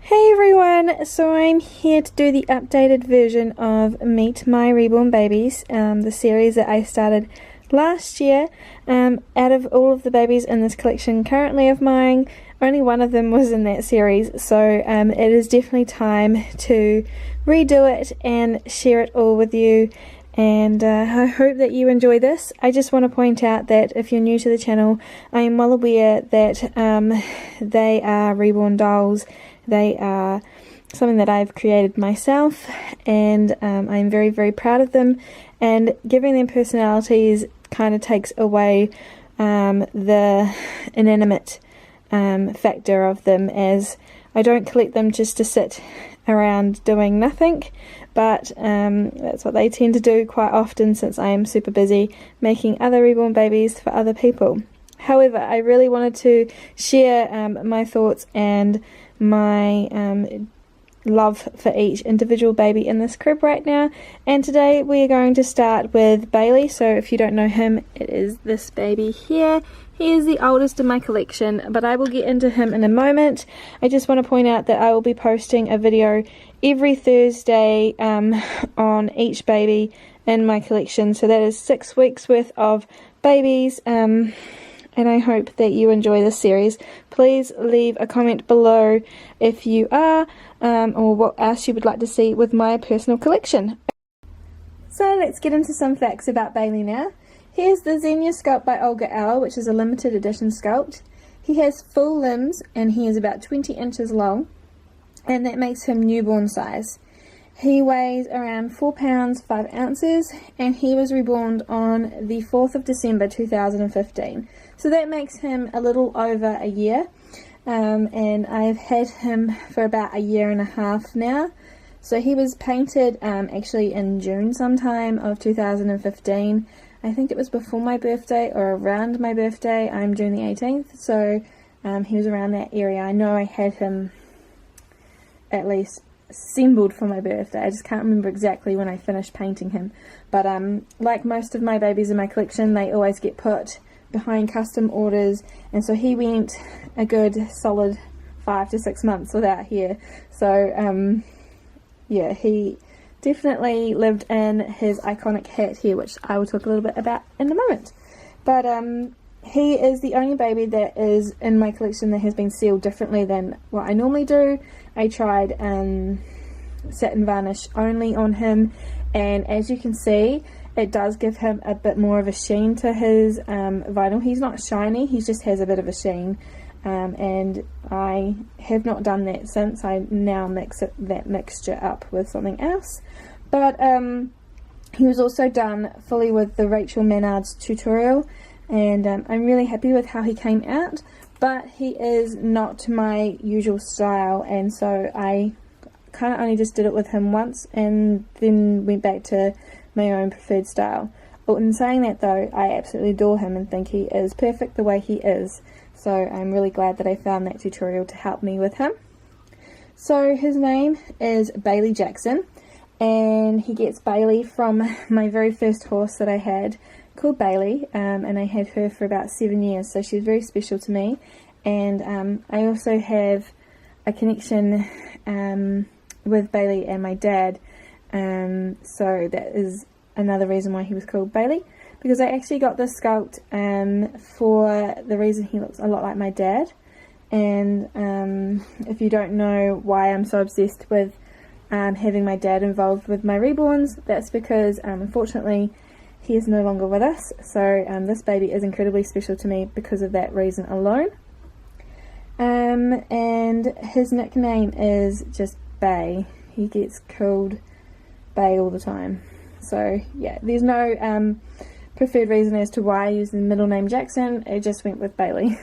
Hey everyone, so I'm here to do the updated version of Meet My Reborn Babies, the series that I started last year. Out of all of the babies in this collection currently of mine, only one of them was in that series, so it is definitely time to redo it and share it all with you. And I hope that you enjoy this. I just want to point out that if you're new to the channel, I am well aware that they are reborn dolls. They are something that I've created myself, and I'm very, very proud of them. And giving them personalities kind of takes away the inanimate factor of them, as I don't collect them just to sit around doing nothing, but that's what they tend to do quite often, since I am super busy making other reborn babies for other people. However, I really wanted to share my thoughts and my love for each individual baby in this crib right now. And today we are going to start with Bailey. So if you don't know him, it is this baby here. He is the oldest in my collection, but I will get into him in a moment. I just want to point out that I will be posting a video every Thursday on each baby in my collection. So that is 6 weeks worth of babies. And I hope that you enjoy this series. Please leave a comment below if you are, or what else you would like to see with my personal collection. So let's get into some facts about Bailey now. Here's the Xenia sculpt by Olga Auer, which is a limited edition sculpt. He has full limbs and he is about 20 inches long, and that makes him newborn size. He weighs around 4 pounds 5 ounces, and he was reborn on the 4th of December 2015. So that makes him a little over a year, and I've had him for about a year and a half now. So he was painted actually in June sometime of 2015. I think it was before my birthday or around my birthday. I'm June the 18th, so he was around that area. I know I had him at least assembled for my birthday. I just can't remember exactly when I finished painting him, but like most of my babies in my collection, they always get put behind custom orders, and so he went a good solid 5 to 6 months without hair. So yeah, he definitely lived in his iconic hat here, which I will talk a little bit about in a moment. But he is the only baby that is in my collection that has been sealed differently than what I normally do. I tried satin varnish only on him, and as you can see, it does give him a bit more of a sheen to his vinyl. He's not shiny, he just has a bit of a sheen, and I have not done that since. I now mix that mixture up with something else. But he was also done fully with the Rachel Menard's tutorial, and I'm really happy with how he came out, but he is not my usual style, and so I kind of only just did it with him once and then went back to my own preferred style. But in saying that though, I absolutely adore him and think he is perfect the way he is, so I'm really glad that I found that tutorial to help me with him. So his name is Bailey Jackson, and he gets Bailey from my very first horse that I had, called Bailey, and I had her for about 7 years, so she's very special to me. And I also have a connection with Bailey and my dad, so that is another reason why he was called Bailey, because I actually got this sculpt for the reason he looks a lot like my dad. And if you don't know why I'm so obsessed with having my dad involved with my reborns, that's because unfortunately he is no longer with us, so this baby is incredibly special to me because of that reason alone. And his nickname is just Bay. He gets called Bay all the time. So yeah, there's no preferred reason as to why I use the middle name Jackson. It just went with Bailey.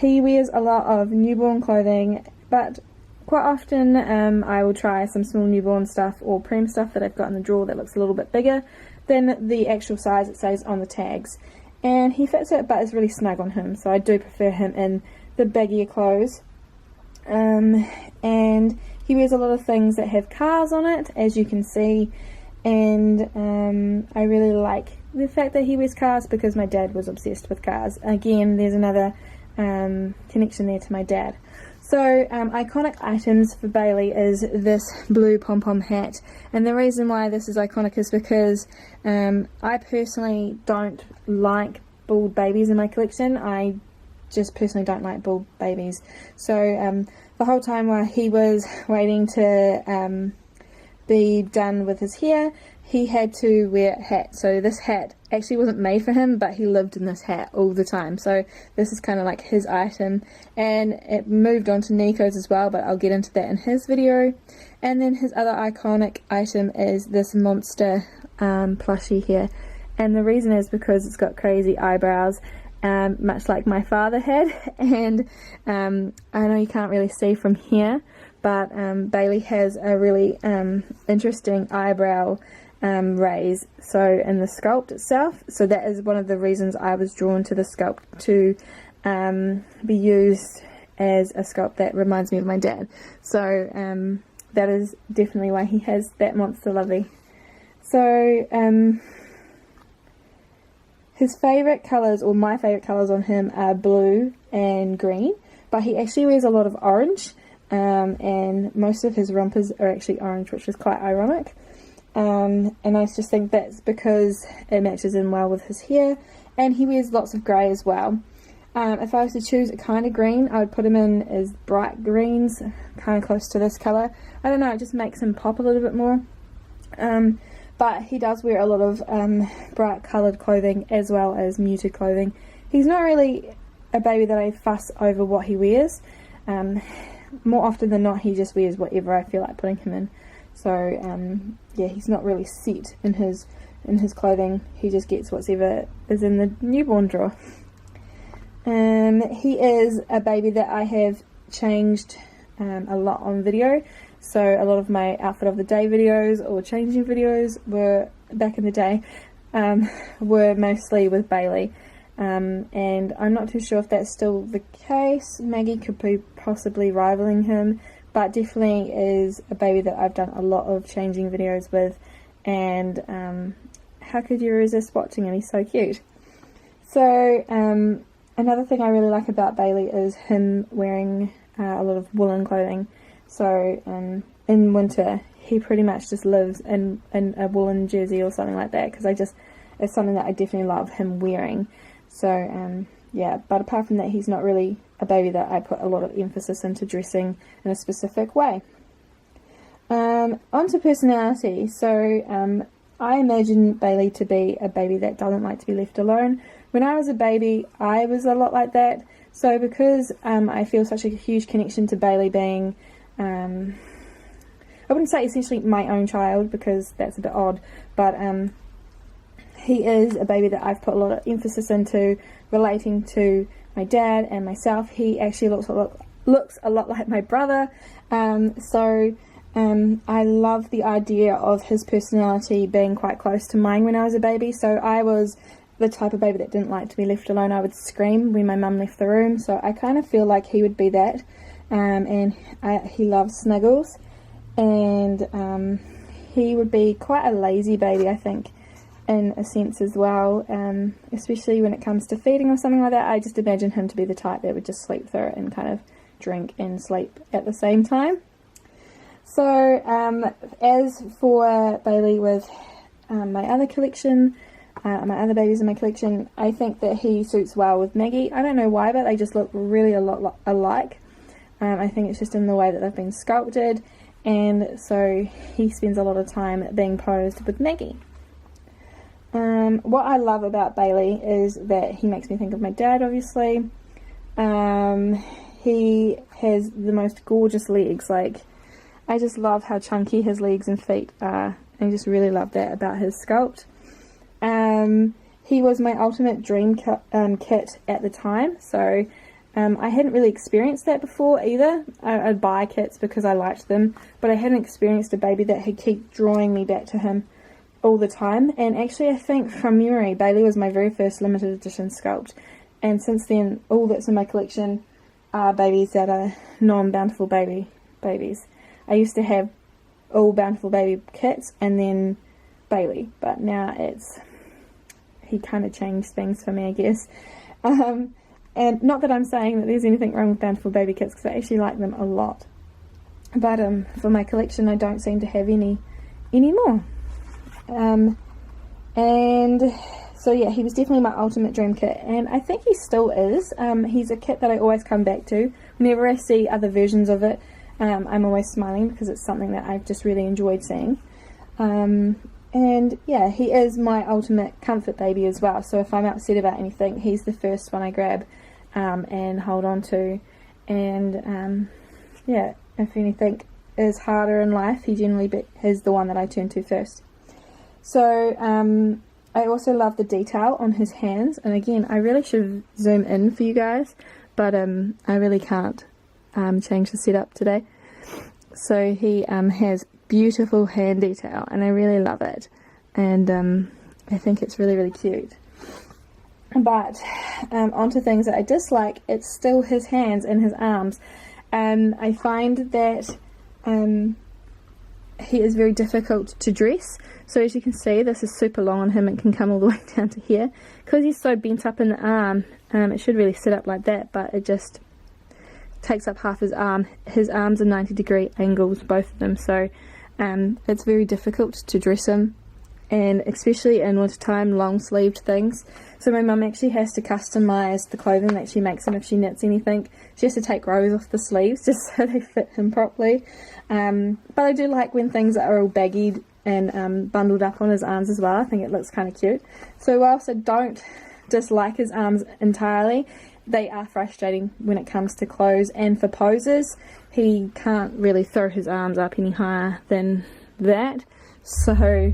He wears a lot of newborn clothing, but quite often I will try some small newborn stuff or prem stuff that I've got in the drawer that looks a little bit bigger than the actual size it says on the tags. And he fits it, but is really snug on him, so I do prefer him in the baggier clothes. And he wears a lot of things that have cars on it, as you can see, and I really like the fact that he wears cars because my dad was obsessed with cars. Again, there's another connection there to my dad. So iconic items for Bailey is this blue pom-pom hat, and the reason why this is iconic is because I personally don't like bald babies in my collection. I just personally don't like bald babies. So the whole time while he was waiting to be done with his hair, he had to wear a hat. So this hat actually wasn't made for him, but he lived in this hat all the time. So this is kind of like his item, and it moved on to Nico's as well, but I'll get into that in his video. And then his other iconic item is this monster plushie here, and the reason is because it's got crazy eyebrows, much like my father had. And I know you can't really see from here, but Bailey has a really interesting eyebrow raise in the sculpt itself. So that is one of the reasons I was drawn to the sculpt, to be used as a sculpt that reminds me of my dad. So that is definitely why he has that monster lovey. So his favourite colours, or my favourite colours on him, are blue and green, but he actually wears a lot of orange, and most of his rompers are actually orange, which is quite ironic. And I just think that's because it matches in well with his hair, and he wears lots of grey as well. If I was to choose a kind of green, I would put him in as bright greens, kind of close to this colour. I don't know, it just makes him pop a little bit more. But he does wear a lot of bright coloured clothing as well as muted clothing. He's not really a baby that I fuss over what he wears. More often than not, he just wears whatever I feel like putting him in. So yeah, he's not really set in his clothing. He just gets whatever is in the newborn drawer. He is a baby that I have changed a lot on video. So a lot of my outfit of the day videos or changing videos were, back in the day, were mostly with Bailey. And I'm not too sure if that's still the case. Maggie could be possibly rivaling him, but definitely is a baby that I've done a lot of changing videos with. And how could you resist watching him? He's so cute. So another thing I really like about Bailey is him wearing a lot of woolen clothing. So in winter he pretty much just lives in a woolen jersey or something like that, because it's something that I definitely love him wearing. So yeah, but apart from that, he's not really a baby that I put a lot of emphasis into dressing in a specific way. On to personality. So I imagine Bailey to be a baby that doesn't like to be left alone. When I was a baby, I was a lot like that. So because I feel such a huge connection to Bailey being, I wouldn't say essentially my own child, because that's a bit odd, but he is a baby that I've put a lot of emphasis into relating to my dad and myself. He actually looks a lot like my brother. So I love the idea of his personality being quite close to mine when I was a baby. So I was the type of baby that didn't like to be left alone. I would scream when my mum left the room. So I kind of feel like he would be that. And he loves snuggles. And he would be quite a lazy baby, I think, in a sense as well, especially when it comes to feeding or something like that. I just imagine him to be the type that would just sleep through it and kind of drink and sleep at the same time. So as for Bailey with my other collection, my other babies in my collection, I think that he suits well with Maggie. I don't know why, but they just look really a lot alike. I think it's just in the way that they've been sculpted, and so he spends a lot of time being posed with Maggie. What I love about Bailey is that he makes me think of my dad, obviously. He has the most gorgeous legs. Like, I just love how chunky his legs and feet are. I just really love that about his sculpt. He was my ultimate dream kit at the time, so I hadn't really experienced that before either. I'd buy kits because I liked them, but I hadn't experienced a baby that had kept drawing me back to him all the time. And actually, I think from memory, Bailey was my very first limited edition sculpt, and since then all that's in my collection are babies that are non-bountiful babies. I used to have all bountiful baby kits and then Bailey, but now he kind of changed things for me, I guess. And not that I'm saying that there's anything wrong with Bountiful baby kits, because I actually like them a lot. But for my collection, I don't seem to have any anymore. And so yeah, he was definitely my ultimate dream kit, and I think he still is. He's a kit that I always come back to. Whenever I see other versions of it, I'm always smiling, because it's something that I've just really enjoyed seeing. And yeah, he is my ultimate comfort baby as well. So if I'm upset about anything, he's the first one I grab and hold on to. And yeah, if anything is harder in life, he generally is the one that I turn to first. So I also love the detail on his hands, and again, I really should zoom in for you guys, but I really can't change the setup today. So he has beautiful hand detail, and I really love it, and I think it's really, really cute. But onto things that I dislike, it's still his hands and his arms. I find that he is very difficult to dress. So as you can see, this is super long on him. It can come all the way down to here. Because he's so bent up in the arm, it should really sit up like that, but it just takes up half his arm. His arms are 90-degree angles, both of them, so it's very difficult to dress him, and especially in winter time, long sleeved things. So my mum actually has to customise the clothing that she makes him. If she knits anything, she has to take rows off the sleeves just so they fit him properly. But I do like when things are all baggied and bundled up on his arms as well. I think it looks kind of cute. So whilst I don't dislike his arms entirely, they are frustrating when it comes to clothes, and for poses he can't really throw his arms up any higher than that, so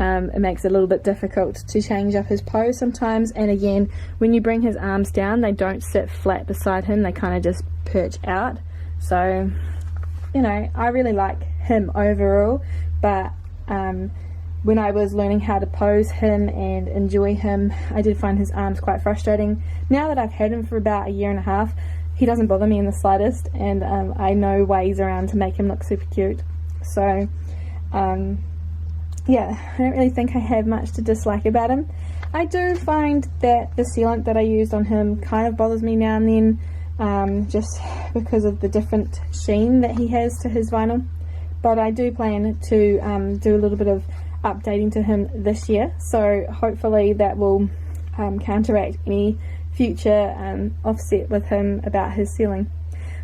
it makes it a little bit difficult to change up his pose sometimes. And again, when you bring his arms down, they don't sit flat beside him, they kind of just perch out. So you know, I really like him overall, but when I was learning how to pose him and enjoy him, I did find his arms quite frustrating. Now that I've had him for about a year and a half, he doesn't bother me in the slightest, and I know ways around to make him look super cute. So yeah, I don't really think I have much to dislike about him. I do find that the sealant that I used on him kind of bothers me now and then, just because of the different sheen that he has to his vinyl. But I do plan to do a little bit of updating to him this year, so hopefully that will counteract any future offset with him about his sealing.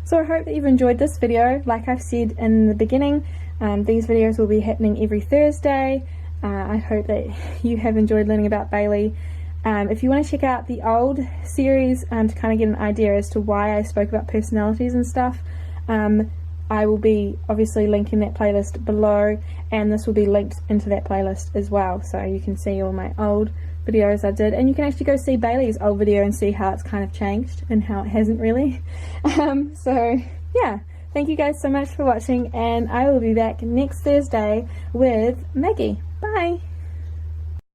So I hope that you've enjoyed this video. Like I've said in the beginning, these videos will be happening every Thursday. I hope that you have enjoyed learning about Bailey. If you want to check out the old series to kind of get an idea as to why I spoke about personalities and stuff, I will be obviously linking that playlist below, and this will be linked into that playlist as well, so you can see all my old videos I did, and you can actually go see Bailey's old video and see how it's kind of changed and how it hasn't really. So yeah, thank you guys so much for watching, and I will be back next Thursday with Maggie. Bye!